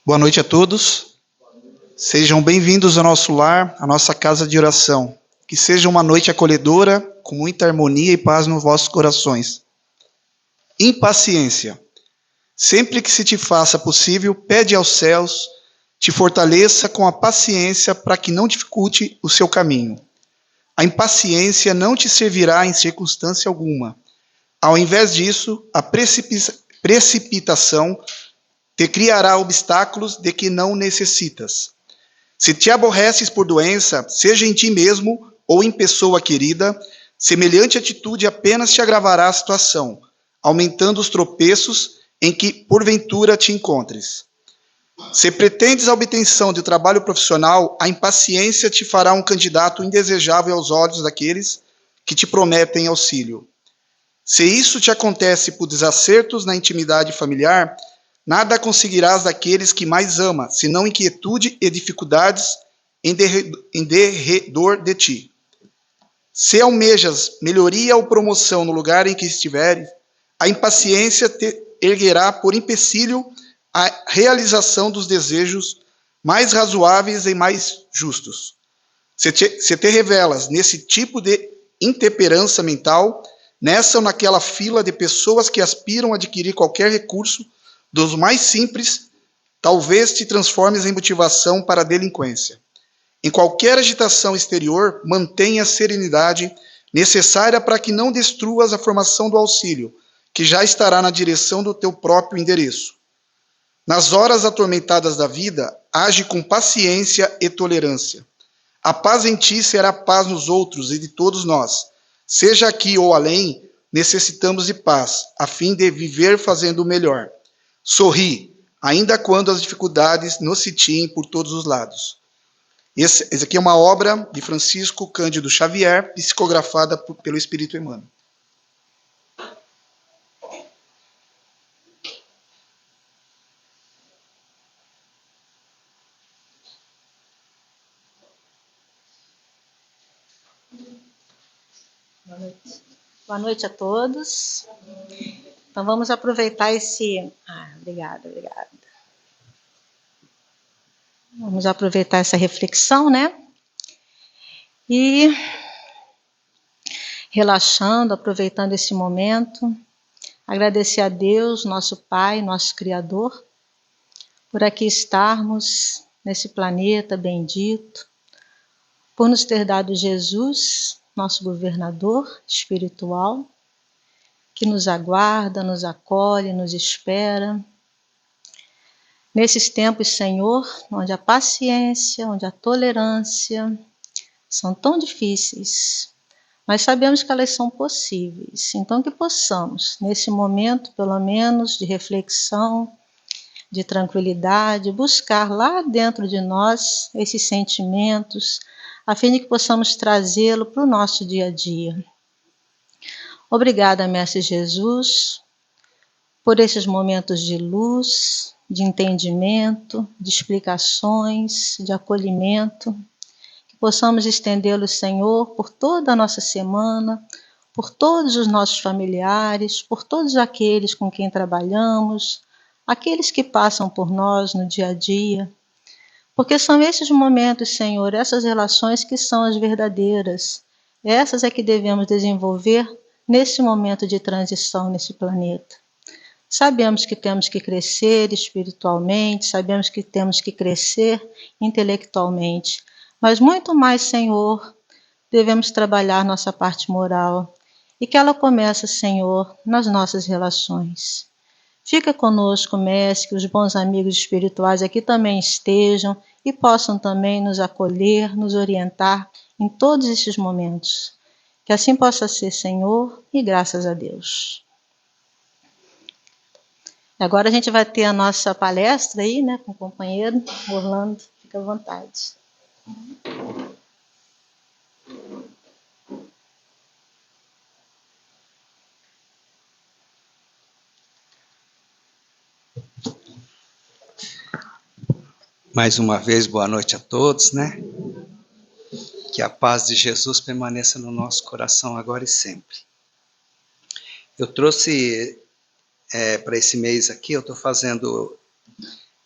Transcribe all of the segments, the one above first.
Boa noite a todos. Sejam bem-vindos ao nosso lar, à nossa casa de oração. Que seja uma noite acolhedora, com muita harmonia e paz nos vossos corações. Impaciência. Sempre que se te faça possível, pede aos céus, te fortaleça com a paciência para que não dificulte o seu caminho. A impaciência não te servirá em circunstância alguma. Ao invés disso, a precipitação te criará obstáculos de que não necessitas. Se te aborreces por doença, seja em ti mesmo ou em pessoa querida, semelhante atitude apenas te agravará a situação, aumentando os tropeços em que porventura te encontres. Se pretendes a obtenção de trabalho profissional, a impaciência te fará um candidato indesejável aos olhos daqueles que te prometem auxílio. Se isso te acontece por desacertos na intimidade familiar, nada conseguirás daqueles que mais ama, senão inquietude e dificuldades em derredor de ti. Se almejas melhoria ou promoção no lugar em que estiveres, a impaciência te erguerá por empecilho a realização dos desejos mais razoáveis e mais justos. Se te revelas nesse tipo de intemperança mental, nessa ou naquela fila de pessoas que aspiram a adquirir qualquer recurso, dos mais simples, talvez te transformes em motivação para a delinquência. Em qualquer agitação exterior, mantenha a serenidade necessária para que não destruas a formação do auxílio, que já estará na direção do teu próprio endereço. Nas horas atormentadas da vida, age com paciência e tolerância. A paz em ti será paz nos outros e de todos nós. Seja aqui ou além, necessitamos de paz, a fim de viver fazendo o melhor. Sorri, ainda quando as dificuldades nos sitiem por todos os lados. Esse aqui é uma obra de Francisco Cândido Xavier, psicografada pelo Espírito Emmanuel. Boa noite. Boa noite a todos. Então vamos aproveitar esse... obrigada. Vamos aproveitar essa reflexão, né? E relaxando, aproveitando esse momento, agradecer a Deus, nosso Pai, nosso Criador, por aqui estarmos nesse planeta bendito, por nos ter dado Jesus, nosso governador espiritual, que nos aguarda, nos acolhe, nos espera. Nesses tempos, Senhor, onde a paciência, onde a tolerância são tão difíceis, mas sabemos que elas são possíveis. Então que possamos, nesse momento, pelo menos, de reflexão, de tranquilidade, buscar lá dentro de nós esses sentimentos, a fim de que possamos trazê-lo para o nosso dia a dia. Obrigada, Mestre Jesus, por esses momentos de luz, de entendimento, de explicações, de acolhimento, que possamos estendê-lo, Senhor, por toda a nossa semana, por todos os nossos familiares, por todos aqueles com quem trabalhamos, aqueles que passam por nós no dia a dia, porque são esses momentos, Senhor, essas relações que são as verdadeiras, essas é que devemos desenvolver nesse momento de transição nesse planeta. Sabemos que temos que crescer espiritualmente, sabemos que temos que crescer intelectualmente, mas muito mais, Senhor, devemos trabalhar nossa parte moral e que ela comece, Senhor, nas nossas relações. Fica conosco, Mestre, que os bons amigos espirituais aqui também estejam e possam também nos acolher, nos orientar em todos esses momentos. Que assim possa ser, Senhor, e graças a Deus. Agora a gente vai ter a nossa palestra aí, né, com o companheiro Orlando. Fica à vontade. Mais uma vez, boa noite a todos, né? Que a paz de Jesus permaneça no nosso coração agora e sempre. Eu trouxe para esse mês aqui, eu estou fazendo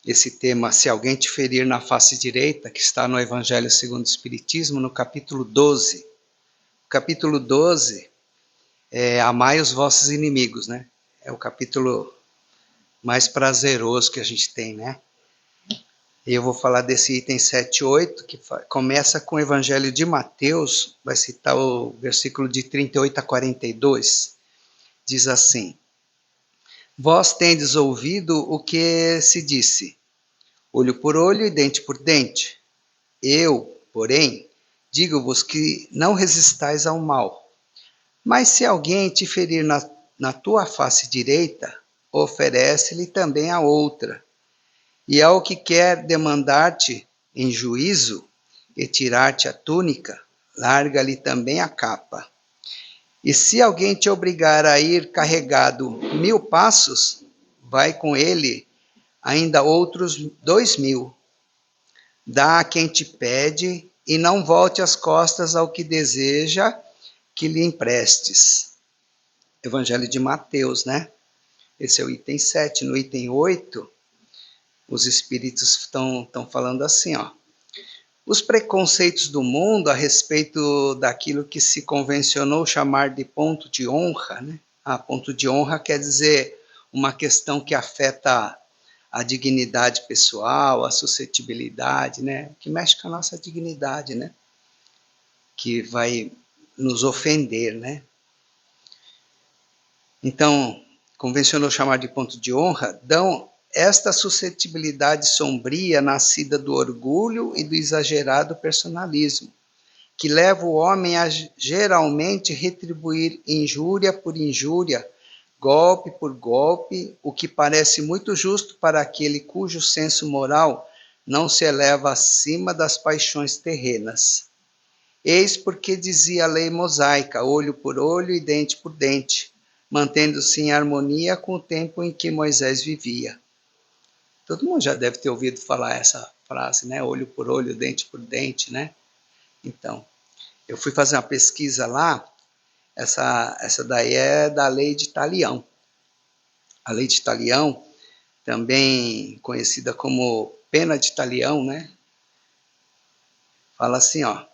esse tema, se alguém te ferir na face direita, que está no Evangelho segundo o Espiritismo, no capítulo 12. O capítulo 12 é amai os vossos inimigos, né? É o capítulo mais prazeroso que a gente tem, né? E eu vou falar desse item 7 e 8, que começa com o Evangelho de Mateus, vai citar o versículo de 38 a 42. Diz assim: Vós tendes ouvido o que se disse, olho por olho e dente por dente. Eu, porém, digo-vos que não resistais ao mal. Mas se alguém te ferir na tua face direita, oferece-lhe também a outra. E ao que quer demandar-te em juízo e tirar-te a túnica, larga-lhe também a capa. E se alguém te obrigar a ir carregado 1000 passos, vai com ele ainda outros 2000. Dá a quem te pede e não volte as costas ao que deseja que lhe emprestes. Evangelho de Mateus, né? Esse é o item 7. No item 8, os espíritos estão falando assim, ó. Os preconceitos do mundo a respeito daquilo que se convencionou chamar de ponto de honra, né? Ponto de honra quer dizer uma questão que afeta a dignidade pessoal, a suscetibilidade, né? Que mexe com a nossa dignidade, né? Que vai nos ofender, né? Então, convencionou chamar de ponto de honra, dão esta suscetibilidade sombria nascida do orgulho e do exagerado personalismo, que leva o homem a geralmente retribuir injúria por injúria, golpe por golpe, o que parece muito justo para aquele cujo senso moral não se eleva acima das paixões terrenas. Eis porque dizia a lei mosaica, olho por olho e dente por dente, mantendo-se em harmonia com o tempo em que Moisés vivia. Todo mundo já deve ter ouvido falar essa frase, né? Olho por olho, dente por dente, né? Então, eu fui fazer uma pesquisa lá, essa daí é da lei de Talião. A lei de Talião, também conhecida como pena de Talião, né? Fala assim, ó.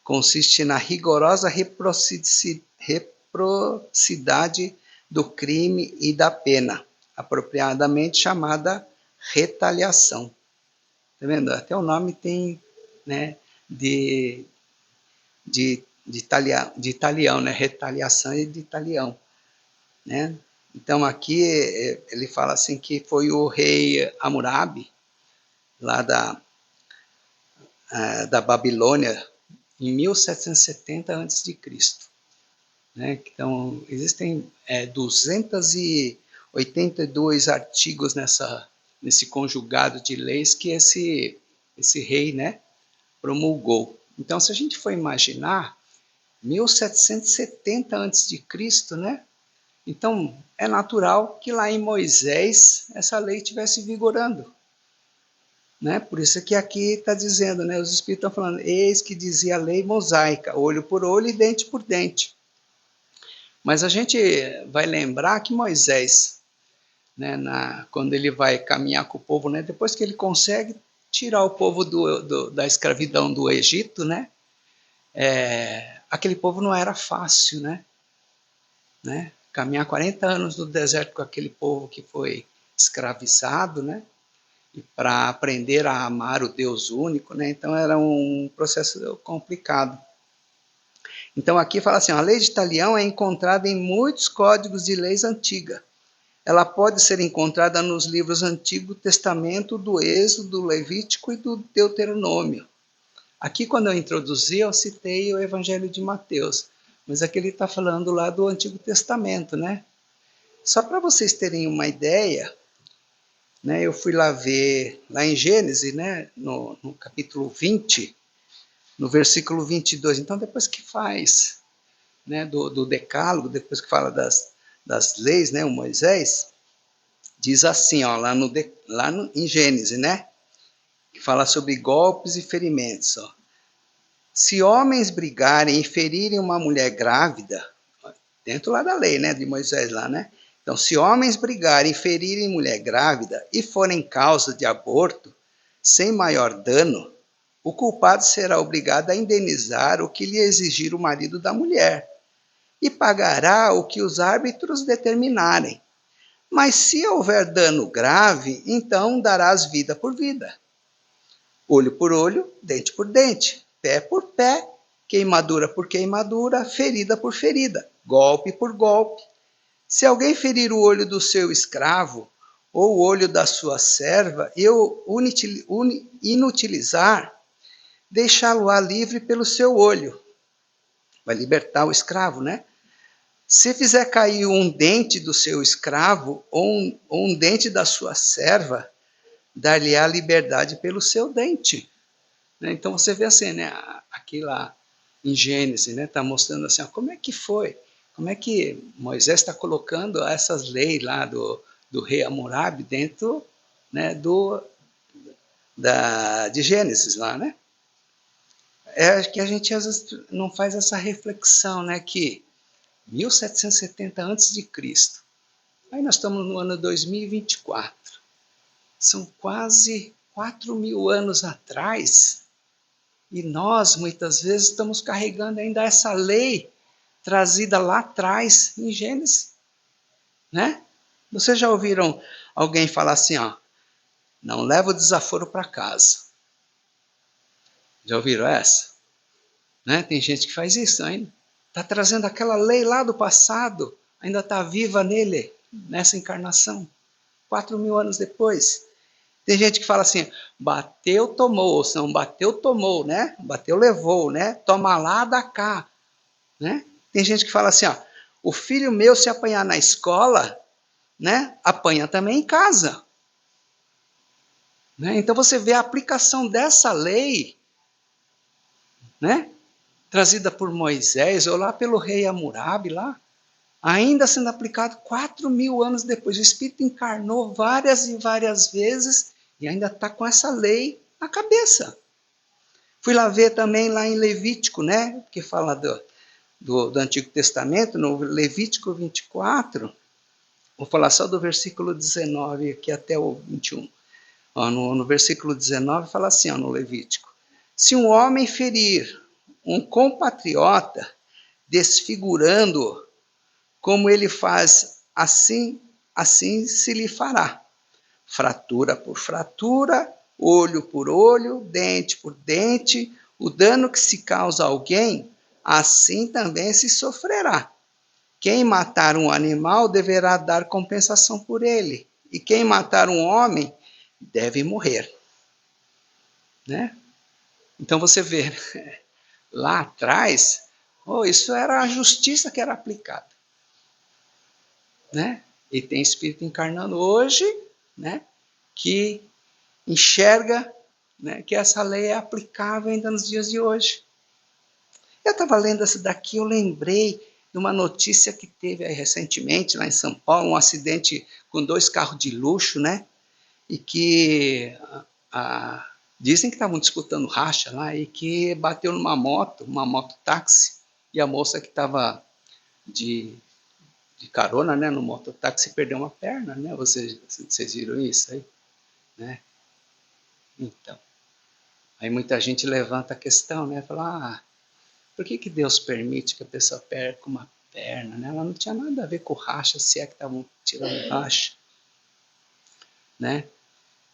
Consiste na rigorosa reciprocidade do crime e da pena, apropriadamente chamada retaliação. Tá vendo? Até o nome tem, né, de italiano, né? Retaliação e de italião, né? Então aqui ele fala assim que foi o rei Hammurabi, lá da Babilônia, em 1770 a.C. Né? Então, existem 282 artigos nesse conjugado de leis que esse rei, né, promulgou. Então, se a gente for imaginar, 1770 a.C., né? Então, é natural que lá em Moisés essa lei estivesse vigorando. Né? Por isso que aqui está dizendo, né, os espíritos estão falando, eis que dizia a lei mosaica, olho por olho e dente por dente. Mas a gente vai lembrar que Moisés, né, quando ele vai caminhar com o povo, né, depois que ele consegue tirar o povo da escravidão do Egito, né, aquele povo não era fácil, né? Caminhar 40 anos no deserto com aquele povo que foi escravizado, né? E para aprender a amar o Deus único, né? Então era um processo complicado. Então aqui fala assim, a lei de Talião é encontrada em muitos códigos de leis antigas. Ela pode ser encontrada nos livros Antigo Testamento, do Êxodo, do Levítico e do Deuteronômio. Aqui quando eu introduzi, eu citei o Evangelho de Mateus, mas aqui ele está falando lá do Antigo Testamento, né? Só para vocês terem uma ideia, né, eu fui lá ver, lá em Gênesis, né, no capítulo 20, no versículo 22. Então, depois que faz, né, do decálogo, depois que fala das leis, né, o Moisés, diz assim, ó, em Gênesis, né, que fala sobre golpes e ferimentos. Ó. Se homens brigarem e ferirem uma mulher grávida, dentro lá da lei, né, de Moisés lá, né, Então, se homens brigarem, ferirem mulher grávida e forem causa de aborto, sem maior dano, o culpado será obrigado a indenizar o que lhe exigir o marido da mulher e pagará o que os árbitros determinarem. Mas se houver dano grave, então darás vida por vida. Olho por olho, dente por dente, pé por pé, queimadura por queimadura, ferida por ferida, golpe por golpe. Se alguém ferir o olho do seu escravo ou o olho da sua serva e o inutilizar, deixá-lo-á livre pelo seu olho. Vai libertar o escravo, né? Se fizer cair um dente do seu escravo ou um dente da sua serva, dar-lhe-á liberdade pelo seu dente. Então você vê assim, né? Aqui lá em Gênesis, né? Está mostrando assim, ó, como é que foi? Como é que Moisés está colocando essas leis lá do rei Hammurabi dentro, né, de Gênesis lá, né? É que a gente às vezes não faz essa reflexão, né, que 1770 a.C., aí nós estamos no ano 2024, são quase 4.000 anos atrás, e nós muitas vezes estamos carregando ainda essa lei trazida lá atrás em Gênesis, né? Vocês já ouviram alguém falar assim, ó, não leva o desaforo para casa? Já ouviram essa? Né? Tem gente que faz isso ainda. Está trazendo aquela lei lá do passado, ainda está viva nele, nessa encarnação, 4.000 anos depois. Tem gente que fala assim, bateu, tomou, ou se não bateu, tomou, né? Bateu, levou, né? Toma lá, dá cá, né? Tem gente que fala assim, ó, o filho meu se apanhar na escola, né? Apanha também em casa. Né? Então você vê a aplicação dessa lei, né? Trazida por Moisés, ou lá pelo rei Hammurabi, lá, ainda sendo aplicado 4.000 anos depois. O Espírito encarnou várias e várias vezes e ainda está com essa lei na cabeça. Fui lá ver também lá em Levítico, né? Que fala do Antigo Testamento, no Levítico 24, vou falar só do versículo 19 aqui até o 21. Ó, no versículo 19 fala assim, ó, no Levítico, se um homem ferir um compatriota, desfigurando-o, como ele faz, assim se lhe fará. Fratura por fratura, olho por olho, dente por dente, o dano que se causa a alguém, assim também se sofrerá. Quem matar um animal deverá dar compensação por ele, e quem matar um homem deve morrer. Né? Então você vê, lá atrás, isso era a justiça que era aplicada. Né? E tem espírito encarnando hoje, né, que enxerga, né, que essa lei é aplicável ainda nos dias de hoje. Eu estava lendo essa daqui, eu lembrei de uma notícia que teve aí recentemente, lá em São Paulo, um acidente com 2 carros de luxo, né, e que dizem que estavam disputando racha lá, e que bateu numa moto táxi, e a moça que estava de carona, né, no mototáxi, perdeu uma perna, né? Vocês viram isso aí? Né? Então, aí muita gente levanta a questão, né? Fala, por que Deus permite que a pessoa perca uma perna? Né? Ela não tinha nada a ver com racha, se é que estavam tirando racha. Né?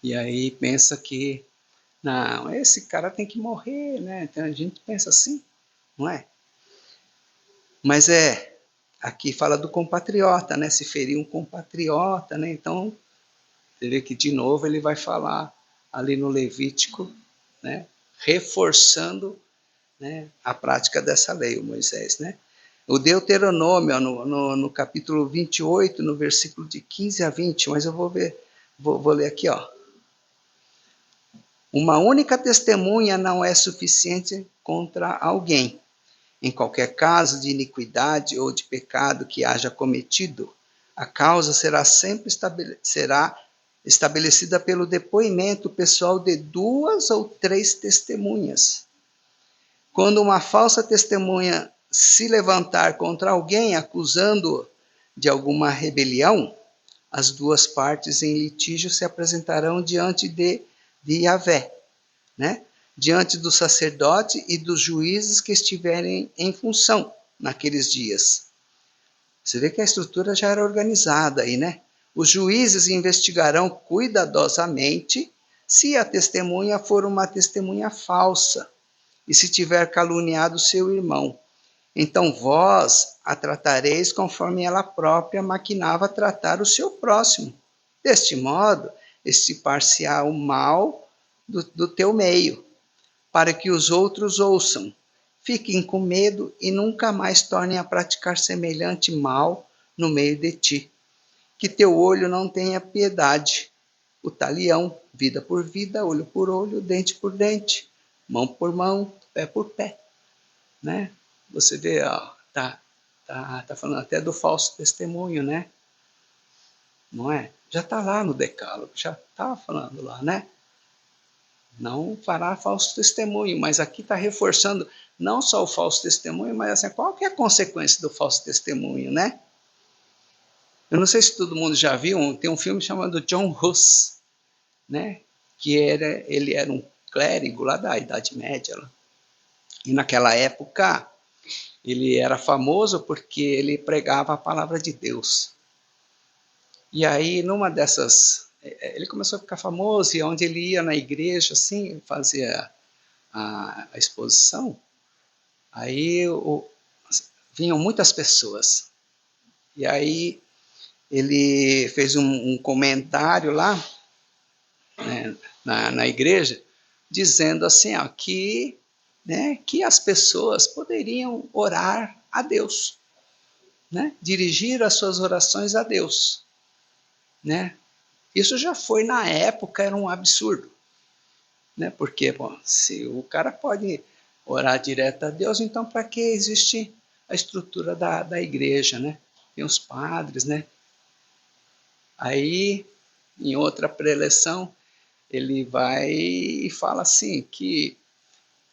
E aí pensa que, não, esse cara tem que morrer, né? Então a gente pensa assim, não é? Mas aqui fala do compatriota, né? Se ferir um compatriota, né? Então, você vê que de novo ele vai falar ali no Levítico, né? Reforçando, né, a prática dessa lei, o Moisés, né? O Deuteronômio, no capítulo 28, no versículo de 15 a 20, mas eu vou ler aqui, ó. Uma única testemunha não é suficiente contra alguém. Em qualquer caso de iniquidade ou de pecado que haja cometido, a causa será sempre estabelecida pelo depoimento pessoal de 2 ou 3 testemunhas. Quando uma falsa testemunha se levantar contra alguém, acusando-o de alguma rebelião, as duas partes em litígio se apresentarão diante de Yahvé, né? Diante do sacerdote e dos juízes que estiverem em função naqueles dias. Você vê que a estrutura já era organizada aí, né? Os juízes investigarão cuidadosamente se a testemunha for uma testemunha falsa e se tiver caluniado seu irmão. Então vós a tratareis conforme ela própria maquinava tratar o seu próximo. Deste modo, extirpar-se-á o mal do teu meio, para que os outros ouçam, fiquem com medo e nunca mais tornem a praticar semelhante mal no meio de ti. Que teu olho não tenha piedade. O talião, vida por vida, olho por olho, dente por dente, mão por mão, pé por pé, né? Você vê, ó, tá falando até do falso testemunho, né? Não é? Já está lá no decálogo, já está falando lá, né? Não fará falso testemunho, mas aqui está reforçando não só o falso testemunho, mas assim, qual que é a consequência do falso testemunho, né? Eu não sei se todo mundo já viu, tem um filme chamado John Hus, né? Que ele era um clérigo lá da Idade Média, lá. E naquela época ele era famoso porque ele pregava a palavra de Deus. E aí, numa dessas, ele começou a ficar famoso, e onde ele ia na igreja, assim, fazia a exposição, aí vinham muitas pessoas. E aí ele fez um comentário lá, né, na igreja, dizendo assim, ó, que as pessoas poderiam orar a Deus, né? Dirigir as suas orações a Deus, né? Isso já foi, na época, era um absurdo, né? Porque, bom, se o cara pode orar direto a Deus, então para que existe a estrutura da igreja, né? Tem os padres, né? Aí, em outra preleção, ele vai e fala assim, que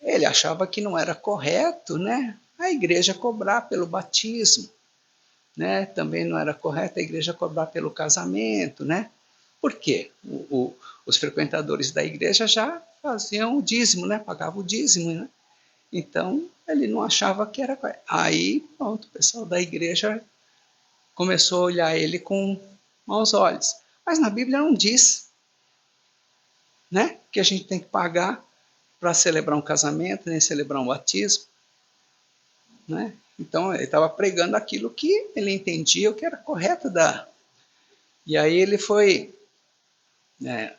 ele achava que não era correto, né, a igreja cobrar pelo batismo, né? Também não era correto a igreja cobrar pelo casamento, né? Por quê? Os frequentadores da igreja já faziam o dízimo, né? Pagavam o dízimo, né? Então, ele não achava que era correto. Aí, pronto, o pessoal da igreja começou a olhar ele com maus olhos. Mas na Bíblia não diz, né, que a gente tem que pagar para celebrar um casamento, nem celebrar um batismo, né? Então ele estava pregando aquilo que ele entendia o que era correto da. E aí ele foi, né,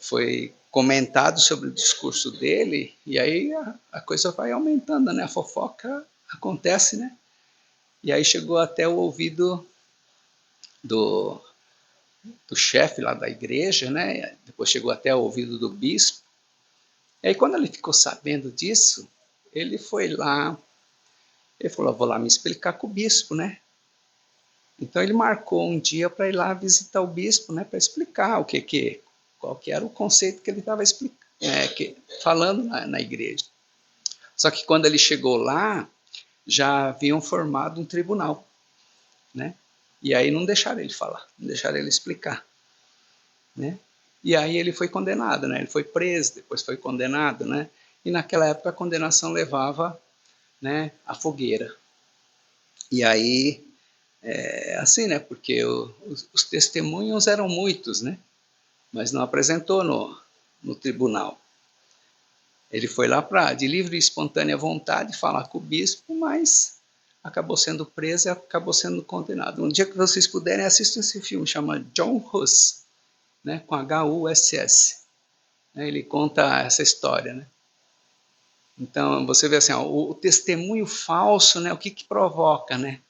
foi comentado sobre o discurso dele, e aí a coisa vai aumentando, né? A fofoca acontece, né? E aí chegou até o ouvido do chefe lá da igreja, né? Depois chegou até o ouvido do bispo. E aí quando ele ficou sabendo disso, ele foi lá, ele falou, vou lá me explicar com o bispo, né? Então ele marcou um dia para ir lá visitar o bispo, né? Para explicar qual que era o conceito que ele estava falando na igreja. Só que quando ele chegou lá, já haviam formado um tribunal, né? E aí não deixaram ele falar, não deixaram ele explicar, né? E aí ele foi condenado, né? Ele foi preso, depois foi condenado, né? E naquela época a condenação levava, né, a fogueira. E aí, assim, né? Porque os testemunhos eram muitos, né? Mas não apresentou no tribunal. Ele foi lá de livre e espontânea vontade falar com o bispo, mas acabou sendo preso e acabou sendo condenado. Um dia que vocês puderem, assistam esse filme, chama John Hus, né? Com H-U-S-S. Ele conta essa história, né? Então, você vê assim, ó, o testemunho falso, né, o que provoca, né?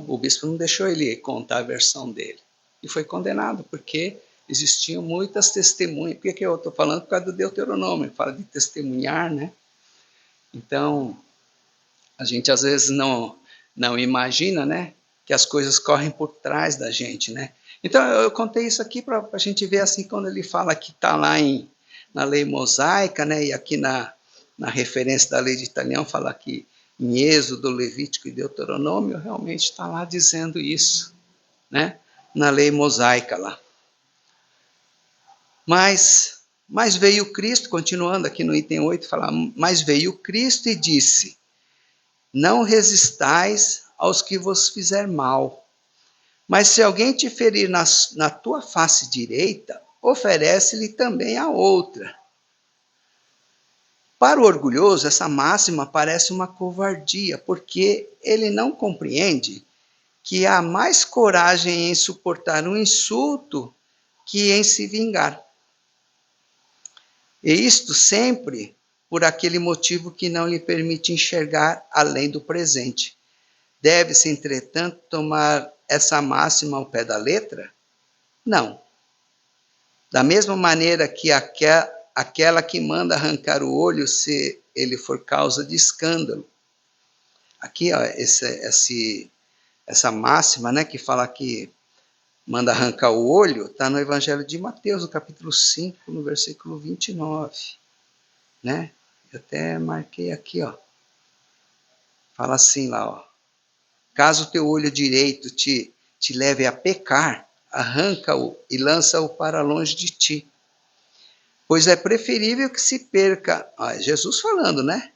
O bispo não deixou ele contar a versão dele. E foi condenado, porque existiam muitas testemunhas. Por que eu estou falando? Por causa do Deuteronômio, fala de testemunhar, né? Então, a gente às vezes não imagina, né, que as coisas correm por trás da gente, né? Então, eu contei isso aqui para a gente ver, assim, quando ele fala que está lá na lei mosaica, né, e aqui na referência da lei de Italião, fala que em Êxodo, Levítico e Deuteronômio, realmente está lá dizendo isso, né? Na lei mosaica lá. Mas veio Cristo, continuando aqui no item 8, fala, mas veio Cristo e disse, não resistais aos que vos fizer mal, mas se alguém te ferir na tua face direita, oferece-lhe também a outra. Para o orgulhoso, essa máxima parece uma covardia, porque ele não compreende que há mais coragem em suportar um insulto que em se vingar. E isto sempre por aquele motivo que não lhe permite enxergar além do presente. Deve-se, entretanto, tomar essa máxima ao pé da letra? Não. Da mesma maneira que aquela que manda arrancar o olho se ele for causa de escândalo. Aqui, ó, essa máxima, né, que fala que manda arrancar o olho, está no Evangelho de Mateus, no capítulo 5, no versículo 29. Né? Eu até marquei aqui, ó. Fala assim lá, ó. Caso o teu olho direito te leve a pecar, arranca-o e lança-o para longe de ti. Pois é preferível que se perca... é Jesus falando, né?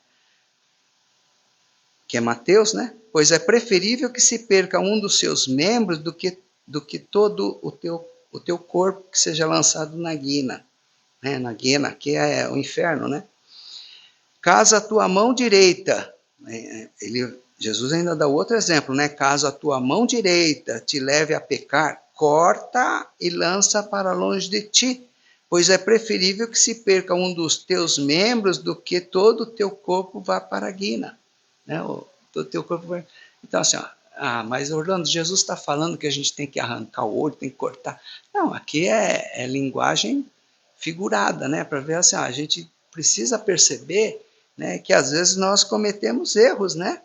Que é Mateus, né? Pois é preferível que se perca um dos seus membros do que todo o teu corpo que seja lançado na guina. Né? Na guina, que é o inferno, né? Caso a tua mão direita... Jesus ainda dá outro exemplo, né? Caso a tua mão direita te leve a pecar, corta e lança para longe de ti, pois é preferível que se perca um dos teus membros do que todo o teu corpo vá para a guina. Né? Todo o teu corpo vai... Então, assim, ó, mas Orlando, Jesus está falando que a gente tem que arrancar o olho, tem que cortar. Não, aqui é linguagem figurada, né? Para ver assim, a gente precisa perceber, né, que às vezes nós cometemos erros, né?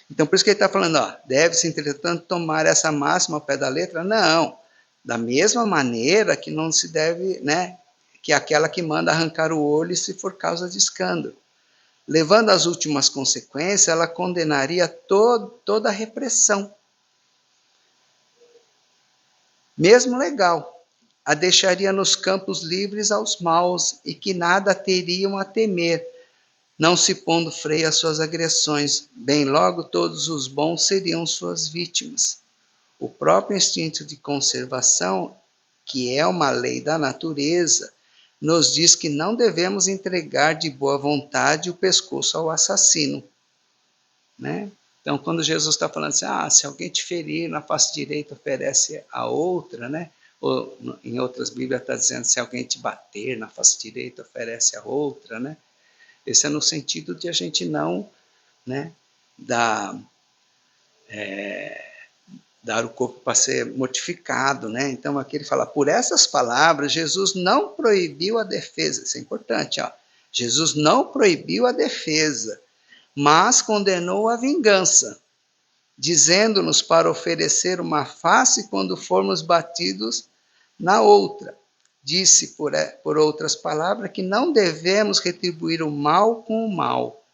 Então, por isso que ele está falando, ó, deve-se, entretanto, tomar essa máxima ao pé da letra? Não. Da mesma maneira que não se deve, né, que aquela que manda arrancar o olho se for causa de escândalo. Levando às últimas consequências, ela condenaria toda a repressão, mesmo legal. A deixaria nos campos livres aos maus e que nada teriam a temer, não se pondo freio às suas agressões, bem logo todos os bons seriam suas vítimas. O próprio instinto de conservação, que é uma lei da natureza, nos diz que não devemos entregar de boa vontade o pescoço ao assassino. Né? Então, quando Jesus está falando assim, se alguém te ferir na face direita, oferece a outra, né? Ou em outras Bíblias está dizendo, se alguém te bater na face direita, oferece a outra, né? Esse é no sentido de a gente não, né, dar o corpo para ser mortificado, né? Então aqui ele fala, por essas palavras, Jesus não proibiu a defesa, isso é importante, ó. Jesus não proibiu a defesa, mas condenou a vingança, dizendo-nos para oferecer uma face quando formos batidos na outra. Disse, por outras palavras, que não devemos retribuir o mal com o mal,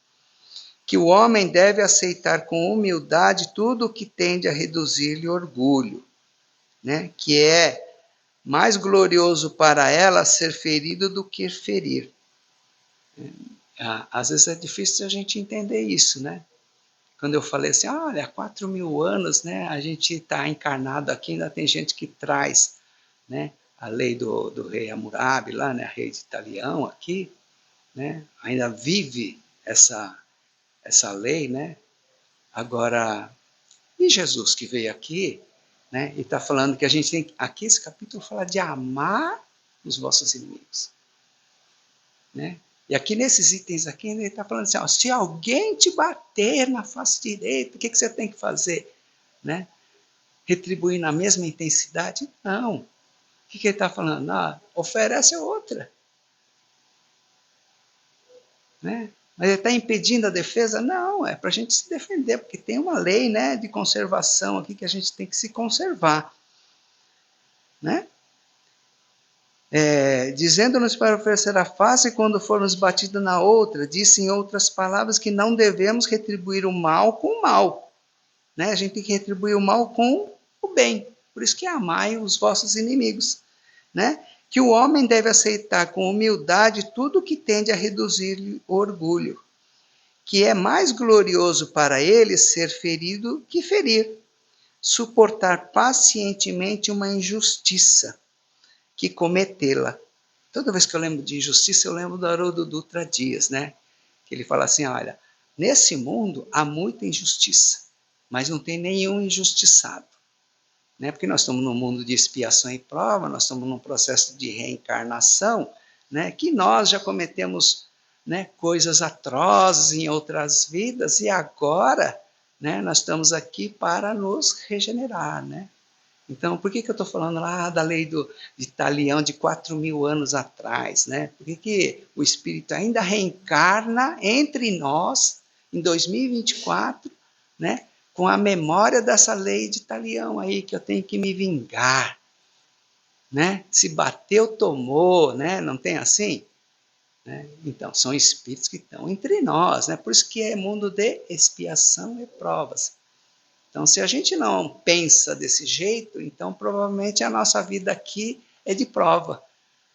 que o homem deve aceitar com humildade tudo o que tende a reduzir-lhe orgulho, né? Que é mais glorioso para ela ser ferido do que ferir. Às vezes é difícil a gente entender isso, né? Quando eu falei assim, olha, há 4.000 anos, né, a gente está encarnado aqui, ainda tem gente que traz, né, a lei do rei Hammurabi, lá, né, rei de Italião aqui, né, ainda vive essa lei, né? Agora, e Jesus que veio aqui, né, e está falando que a gente tem, aqui esse capítulo fala de amar os vossos inimigos, né? E aqui nesses itens aqui, ele está falando assim, se alguém te bater na face direita, o que você tem que fazer? Né? Retribuir na mesma intensidade? Não. O que ele está falando? Oferece outra. Né? Mas ele está impedindo a defesa? Não, é para a gente se defender, porque tem uma lei, né, de conservação aqui que a gente tem que se conservar. Né? dizendo-nos para oferecer a face quando formos batidos na outra, disse em outras palavras que não devemos retribuir o mal com o mal. Né? A gente tem que retribuir o mal com o bem. Por isso que amai os vossos inimigos. Né? Que o homem deve aceitar com humildade tudo que tende a reduzir-lhe o orgulho. Que é mais glorioso para ele ser ferido que ferir. Suportar pacientemente uma injustiça que cometê-la. Toda vez que eu lembro de injustiça, eu lembro do Haroldo Dutra Dias, né? Que ele fala assim, olha, nesse mundo há muita injustiça, mas não tem nenhum injustiçado. Né? Porque nós estamos num mundo de expiação e prova, nós estamos num processo de reencarnação, né? Que nós já cometemos, né, coisas atrozes em outras vidas e agora, né, nós estamos aqui para nos regenerar, né? Então, por que eu estou falando lá da lei de Talião de 4.000 anos atrás? Né? Por que o Espírito ainda reencarna entre nós em 2024, né? Com a memória dessa lei de Talião aí, que eu tenho que me vingar? Né? Se bateu, tomou, né? Não tem assim? Né? Então, são espíritos que estão entre nós. Né? Por isso que é mundo de expiação e provas. Então, se a gente não pensa desse jeito, então provavelmente a nossa vida aqui é de prova.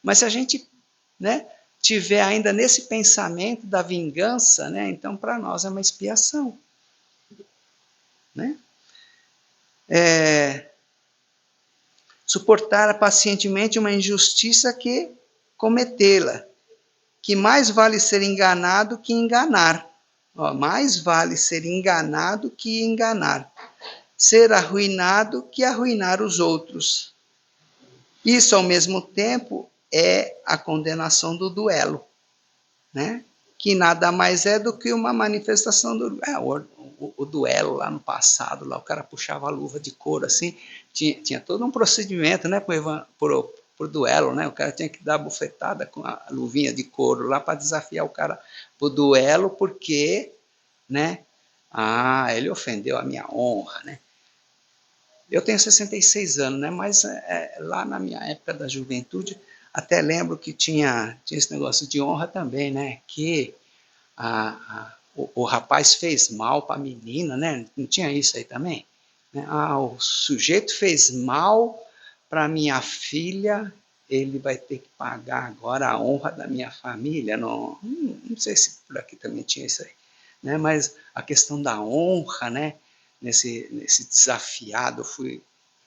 Mas se a gente, né, tiver ainda nesse pensamento da vingança, né, então para nós é uma expiação. Né? Suportar pacientemente uma injustiça que cometê-la, que mais vale ser enganado que enganar. Ó, mais vale ser enganado que enganar. Ser arruinado que arruinar os outros. Isso, ao mesmo tempo, é a condenação do duelo, né? Que nada mais é do que uma manifestação do... o duelo lá no passado, lá o cara puxava a luva de couro, assim, tinha todo um procedimento, né, pro duelo, né? O cara tinha que dar bufetada com a luvinha de couro lá para desafiar o cara pro duelo, porque, né? Ele ofendeu a minha honra, né? Eu tenho 66 anos, né? Mas lá na minha época da juventude, até lembro que tinha esse negócio de honra também, né? Que o rapaz fez mal para a menina, né? Não tinha isso aí também? Né? O sujeito fez mal para minha filha, ele vai ter que pagar agora a honra da minha família. Não sei se por aqui também tinha isso aí. Né? Mas a questão da honra, né? Nesse desafiado,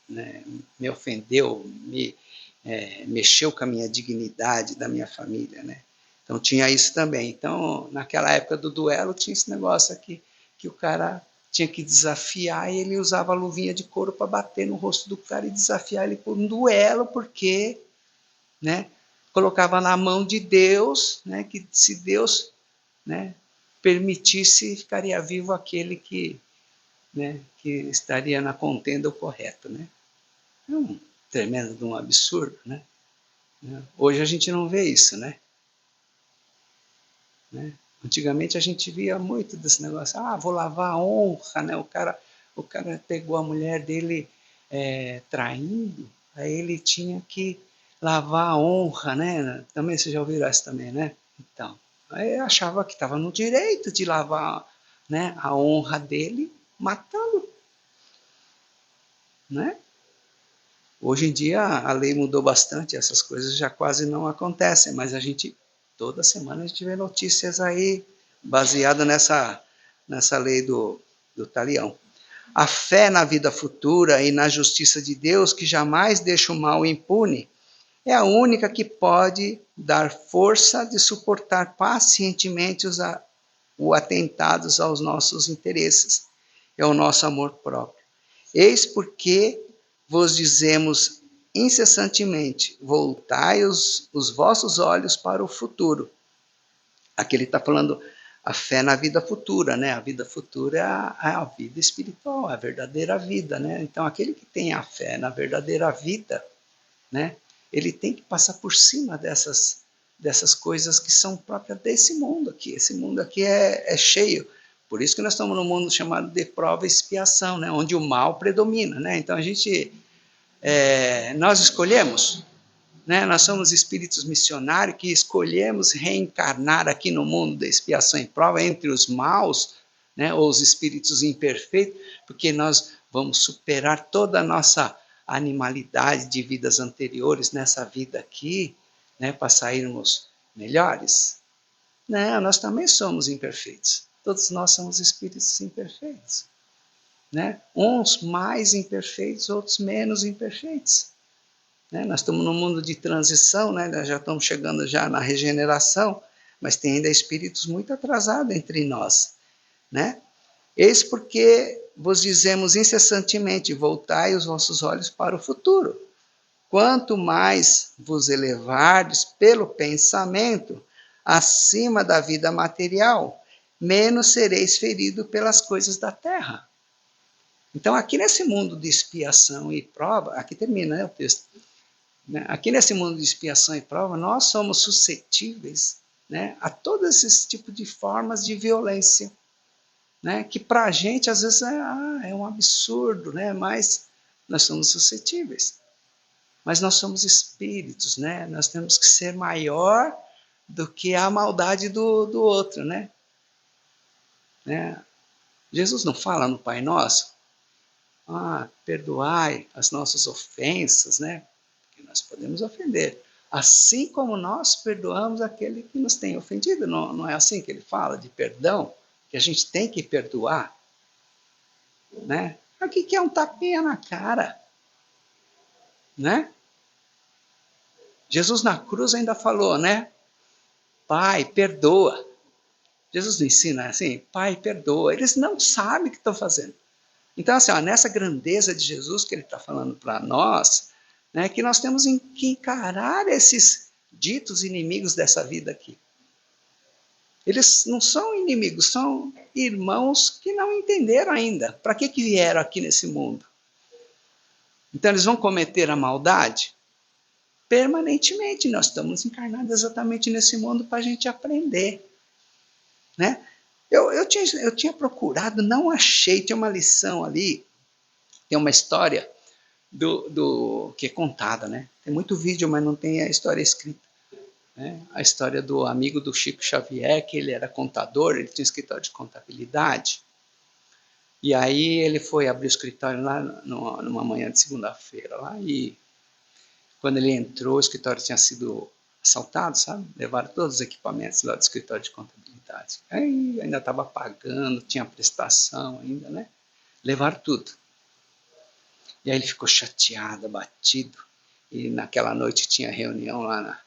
né, me ofendeu, mexeu com a minha dignidade da minha família, né? Então tinha isso também. Então, naquela época do duelo, tinha esse negócio aqui, que o cara tinha que desafiar e ele usava a luvinha de couro para bater no rosto do cara e desafiar ele por um duelo, porque, né, colocava na mão de Deus, né, que se Deus, né, permitisse, ficaria vivo aquele que, né, que estaria na contenda o correto, né? É um tremendo de um absurdo, né? Hoje a gente não vê isso, né? Antigamente a gente via muito desse negócio, vou lavar a honra, né? O cara pegou a mulher dele traindo, aí ele tinha que lavar a honra, né? Também vocês já ouviram essa também, né? Então, aí achava que estava no direito de lavar, né, a honra dele matando, né? Hoje em dia a lei mudou bastante, essas coisas já quase não acontecem, mas toda semana a gente vê notícias aí baseadas nessa lei do Talião. A fé na vida futura e na justiça de Deus, que jamais deixa o mal impune, é a única que pode dar força de suportar pacientemente os atentados aos nossos interesses, é o nosso amor próprio. Eis porque vos dizemos incessantemente, voltai os vossos olhos para o futuro. Aqui ele está falando a fé na vida futura, né? A vida futura é a vida espiritual, a verdadeira vida, né? Então, aquele que tem a fé na verdadeira vida, né? Ele tem que passar por cima dessas coisas que são próprias desse mundo aqui. Esse mundo aqui é cheio. Por isso que nós estamos num mundo chamado de prova e expiação, né? Onde o mal predomina, né? Então, nós escolhemos, né? Nós somos espíritos missionários que escolhemos reencarnar aqui no mundo da expiação e prova entre os maus, né? Ou os espíritos imperfeitos, porque nós vamos superar toda a nossa animalidade de vidas anteriores nessa vida aqui, né? Para sairmos melhores. Não, nós também somos imperfeitos. Todos nós somos espíritos imperfeitos, né? Uns mais imperfeitos, outros menos imperfeitos. Né? Nós estamos num mundo de transição, né? Nós já estamos chegando já na regeneração, mas tem ainda espíritos muito atrasados entre nós, né? Eis porque vos dizemos incessantemente, voltai os vossos olhos para o futuro. Quanto mais vos elevardes pelo pensamento acima da vida material, menos sereis feridos pelas coisas da terra. Então, aqui nesse mundo de expiação e prova, aqui termina, né, o texto. Aqui nesse mundo de expiação e prova, nós somos suscetíveis, né, a todos esses tipos de formas de violência, né, que para a gente às vezes é um absurdo, né, mas nós somos suscetíveis. Mas nós somos espíritos, né, nós temos que ser maior do que a maldade do outro, né? Jesus não fala no Pai Nosso? Perdoai as nossas ofensas, né? Porque nós podemos ofender. Assim como nós perdoamos aquele que nos tem ofendido. Não, não é assim que ele fala de perdão? Que a gente tem que perdoar, né? Aqui que é um tapinha na cara, né? Jesus na cruz ainda falou, né? Pai, perdoa. Jesus não ensina assim? Pai, perdoa. Eles não sabem o que estão fazendo. Então, assim, nessa grandeza de Jesus que ele está falando para nós, né, que nós temos que encarar esses ditos inimigos dessa vida aqui. Eles não são inimigos, são irmãos que não entenderam ainda. Para que vieram aqui nesse mundo? Então, eles vão cometer a maldade? Permanentemente, nós estamos encarnados exatamente nesse mundo para a gente aprender. Né? Eu tinha procurado, não achei, tinha uma lição ali, tem uma história que é contada, né? Tem muito vídeo, mas não tem a história escrita. Né? A história do amigo do Chico Xavier, que ele era contador, ele tinha um escritório de contabilidade, e aí ele foi abrir o escritório lá numa manhã de segunda-feira, lá, e quando ele entrou, o escritório tinha sido assaltado, sabe? Levaram todos os equipamentos lá do escritório de contabilidade. Aí ainda estava pagando, tinha prestação ainda, né? Levaram tudo. E aí ele ficou chateado, abatido. E naquela noite tinha reunião lá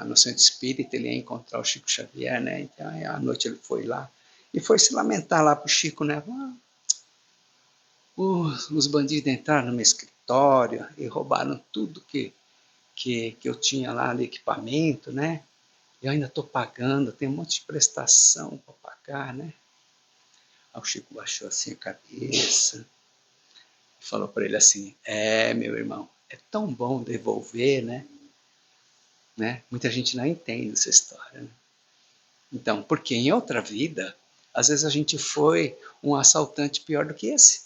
no Centro Espírita, ele ia encontrar o Chico Xavier, né? Então aí, à noite ele foi lá. E foi se lamentar lá pro Chico, né? Os bandidos entraram no meu escritório e roubaram tudo que eu tinha lá de equipamento, né? Eu ainda estou pagando, tem um monte de prestação para pagar, né? Aí o Chico baixou assim a cabeça e falou para ele assim, meu irmão, é tão bom devolver, né? Muita gente não entende essa história, né? Então, porque em outra vida, às vezes a gente foi um assaltante pior do que esse,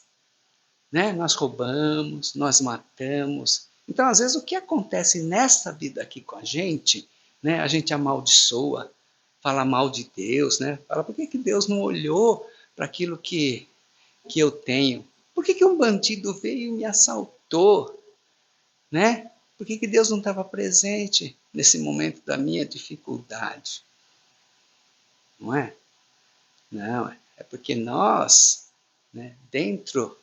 né? Nós roubamos, nós matamos. Então, às vezes, o que acontece nessa vida aqui com a gente, né? A gente amaldiçoa, fala mal de Deus, né? Fala, por que Deus não olhou para aquilo que eu tenho? Por que um bandido veio e me assaltou, né? Por que Deus não estava presente nesse momento da minha dificuldade? Não é? Não, é porque nós, né, dentro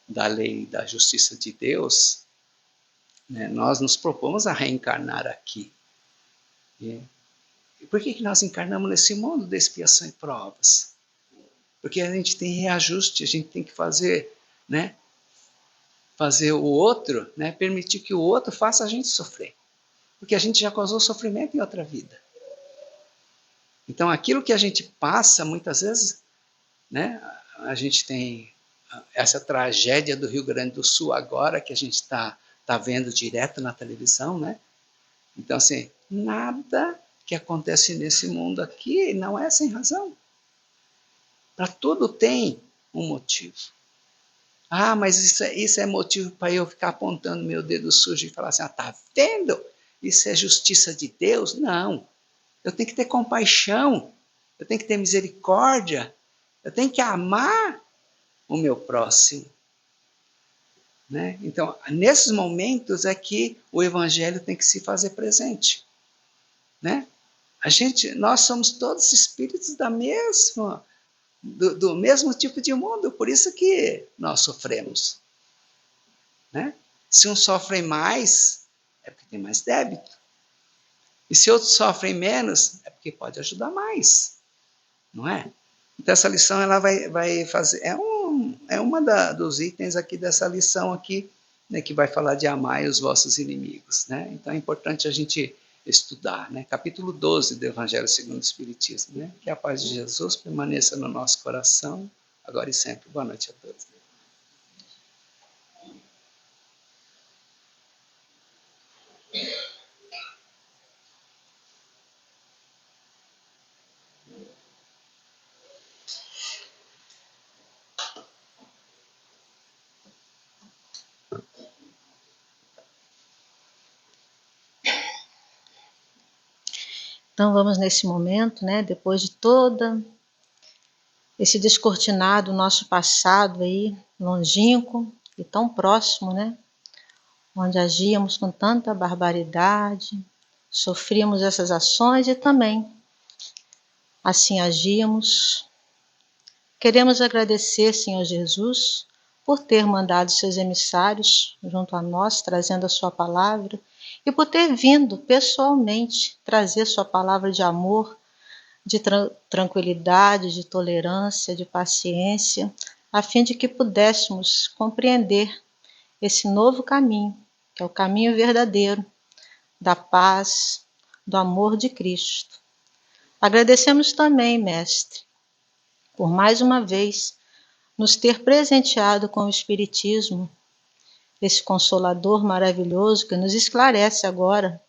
da lei da justiça de Deus, né, nós nos propomos a reencarnar aqui. E por que nós encarnamos nesse mundo de expiação e provas? Porque a gente tem reajuste, a gente tem que fazer, né, fazer o outro, né, permitir que o outro faça a gente sofrer. Porque a gente já causou sofrimento em outra vida. Então, aquilo que a gente passa, muitas vezes, né, a gente tem essa tragédia do Rio Grande do Sul agora, que a gente está vendo direto na televisão, né? Então, assim, nada que acontece nesse mundo aqui não é sem razão. Para tudo tem um motivo. Ah, mas isso é motivo para eu ficar apontando meu dedo sujo e falar assim, tá vendo? Isso é justiça de Deus? Não. Eu tenho que ter compaixão, eu tenho que ter misericórdia, eu tenho que amar o meu próximo. Né? Então, nesses momentos é que o evangelho tem que se fazer presente. Né? Nós somos todos espíritos do mesmo tipo de mundo, por isso que nós sofremos. Né? Se uns sofrem mais, é porque tem mais débito. E se outros sofrem menos, é porque pode ajudar mais. Não é? Então essa lição ela vai fazer, é uma dos itens aqui dessa lição aqui, né, que vai falar de amar os vossos inimigos. Né? Então é importante a gente estudar. Né? Capítulo 12 do Evangelho segundo o Espiritismo. Né? Que a paz de Jesus permaneça no nosso coração, agora e sempre. Boa noite a todos. Então vamos nesse momento, né, depois de todo esse descortinar do nosso passado aí, longínquo e tão próximo, né, onde agíamos com tanta barbaridade, sofríamos essas ações e também assim agíamos. Queremos agradecer, Senhor Jesus, por ter mandado seus emissários junto a nós, trazendo a sua palavra, e por ter vindo pessoalmente trazer sua palavra de amor, de tranquilidade, de tolerância, de paciência, a fim de que pudéssemos compreender esse novo caminho, que é o caminho verdadeiro, da paz, do amor de Cristo. Agradecemos também, Mestre, por mais uma vez nos ter presenteado com o Espiritismo, esse Consolador maravilhoso que nos esclarece agora,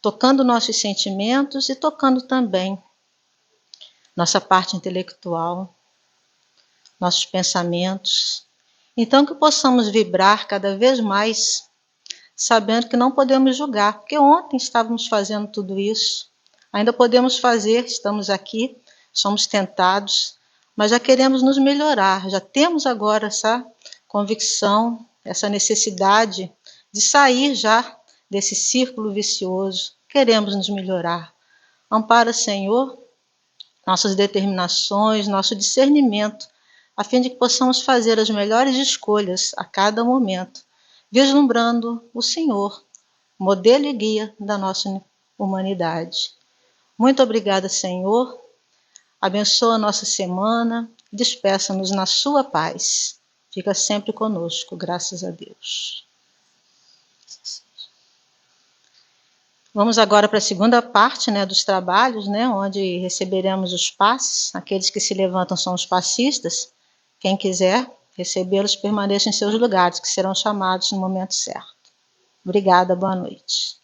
tocando nossos sentimentos e tocando também nossa parte intelectual, nossos pensamentos. Então que possamos vibrar cada vez mais, sabendo que não podemos julgar, porque ontem estávamos fazendo tudo isso, ainda podemos fazer, estamos aqui, somos tentados, mas já queremos nos melhorar, já temos agora essa convicção, essa necessidade de sair já desse círculo vicioso, queremos nos melhorar. Ampara, Senhor, nossas determinações, nosso discernimento, a fim de que possamos fazer as melhores escolhas a cada momento, vislumbrando o Senhor, modelo e guia da nossa humanidade. Muito obrigada, Senhor. Abençoa a nossa semana, despeça-nos na sua paz. Fica sempre conosco, graças a Deus. Vamos agora para a segunda parte, né, dos trabalhos, né, onde receberemos os passes. Aqueles que se levantam são os passistas. Quem quiser recebê-los, permaneça em seus lugares, que serão chamados no momento certo. Obrigada, boa noite.